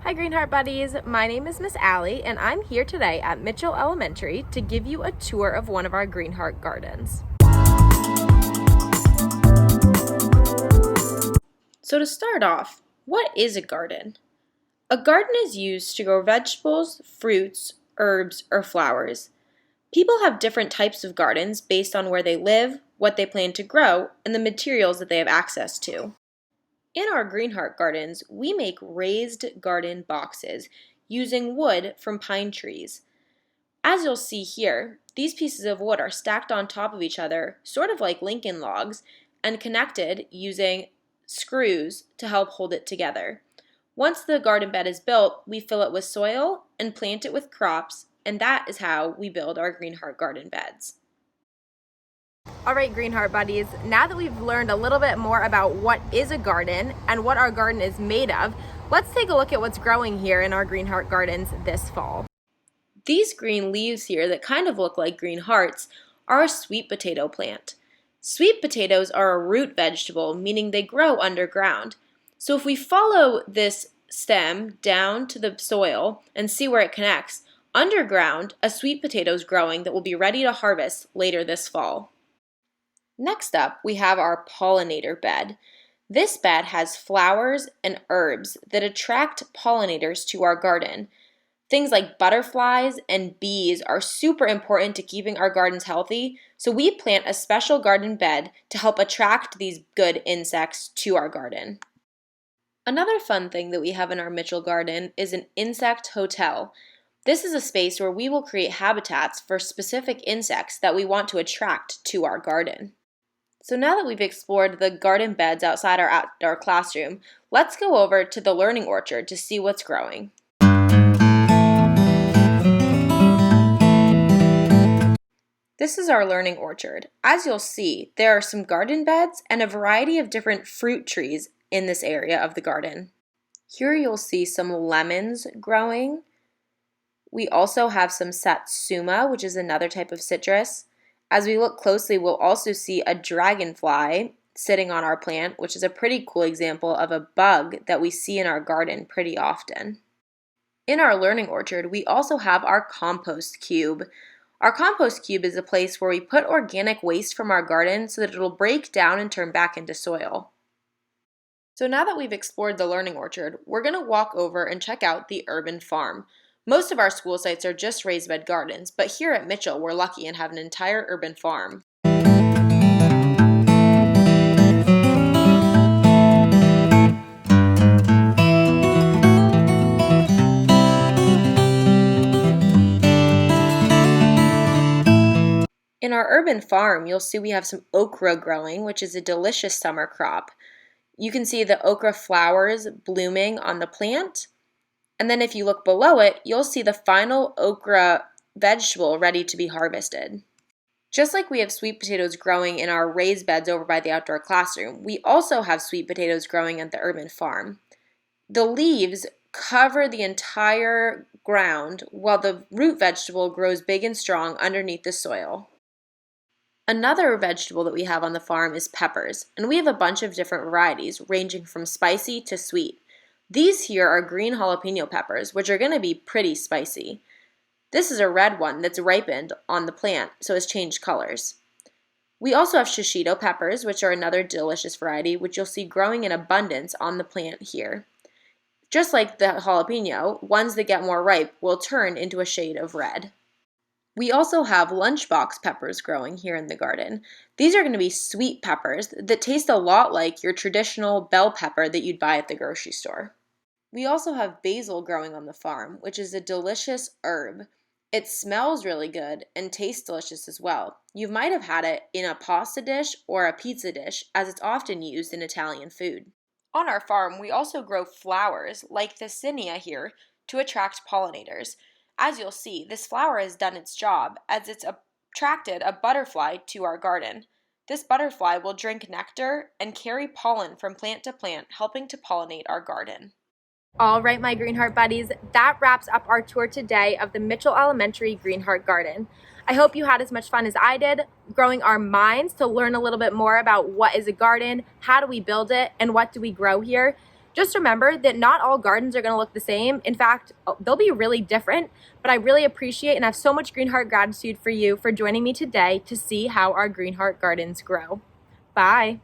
Hi Greenheart Buddies, my name is Miss Allie and I'm here today at Mitchell Elementary to give you a tour of one of our Greenheart gardens. So to start off, what is a garden? A garden is used to grow vegetables, fruits, herbs, or flowers. People have different types of gardens based on where they live, what they plan to grow, and the materials that they have access to. In our Greenheart gardens, we make raised garden boxes using wood from pine trees. As you'll see here, these pieces of wood are stacked on top of each other, sort of like Lincoln logs, and connected using screws to help hold it together. Once the garden bed is built, we fill it with soil and plant it with crops, and that is how we build our Greenheart garden beds. Alright Greenheart Buddies, now that we've learned a little bit more about what is a garden and what our garden is made of, let's take a look at what's growing here in our Greenheart gardens this fall. These green leaves here that kind of look like green hearts are a sweet potato plant. Sweet potatoes are a root vegetable, meaning they grow underground. So if we follow this stem down to the soil and see where it connects, underground a sweet potato is growing that will be ready to harvest later this fall. Next up, we have our pollinator bed. This bed has flowers and herbs that attract pollinators to our garden. Things like butterflies and bees are super important to keeping our gardens healthy, so we plant a special garden bed to help attract these good insects to our garden. Another fun thing that we have in our Mitchell garden is an insect hotel. This is a space where we will create habitats for specific insects that we want to attract to our garden. So now that we've explored the garden beds outside our outdoor classroom, let's go over to the learning orchard to see what's growing. This is our learning orchard. As you'll see, there are some garden beds and a variety of different fruit trees in this area of the garden. Here you'll see some lemons growing. We also have some satsuma, which is another type of citrus. As we look closely, we'll also see a dragonfly sitting on our plant, which is a pretty cool example of a bug that we see in our garden pretty often. In our learning orchard, we also have our compost cube. Our compost cube is a place where we put organic waste from our garden so that it'll break down and turn back into soil. So now that we've explored the learning orchard, we're going to walk over and check out the urban farm. Most of our school sites are just raised bed gardens, but here at Mitchell, we're lucky and have an entire urban farm. In our urban farm, you'll see we have some okra growing, which is a delicious summer crop. You can see the okra flowers blooming on the plant. And then if you look below it, you'll see the final okra vegetable ready to be harvested. Just like we have sweet potatoes growing in our raised beds over by the outdoor classroom, we also have sweet potatoes growing at the urban farm. The leaves cover the entire ground while the root vegetable grows big and strong underneath the soil. Another vegetable that we have on the farm is peppers, and we have a bunch of different varieties ranging from spicy to sweet. These here are green jalapeno peppers, which are going to be pretty spicy. This is a red one that's ripened on the plant, so it's changed colors. We also have shishito peppers, which are another delicious variety, which you'll see growing in abundance on the plant here. Just like the jalapeno, ones that get more ripe will turn into a shade of red. We also have lunchbox peppers growing here in the garden. These are going to be sweet peppers that taste a lot like your traditional bell pepper that you'd buy at the grocery store. We also have basil growing on the farm, which is a delicious herb. It smells really good and tastes delicious as well. You might have had it in a pasta dish or a pizza dish, as it's often used in Italian food. On our farm, we also grow flowers, like the cinnia here, to attract pollinators. As you'll see, this flower has done its job, as it's attracted a butterfly to our garden. This butterfly will drink nectar and carry pollen from plant to plant, helping to pollinate our garden. All right, my Greenheart Buddies, that wraps up our tour today of the Mitchell Elementary Greenheart Garden. I hope you had as much fun as I did, growing our minds to learn a little bit more about what is a garden, how do we build it, and what do we grow here. Just remember that not all gardens are going to look the same. In fact, they'll be really different, but I really appreciate and have so much Green Heart gratitude for you for joining me today to see how our Green Heart gardens grow. Bye.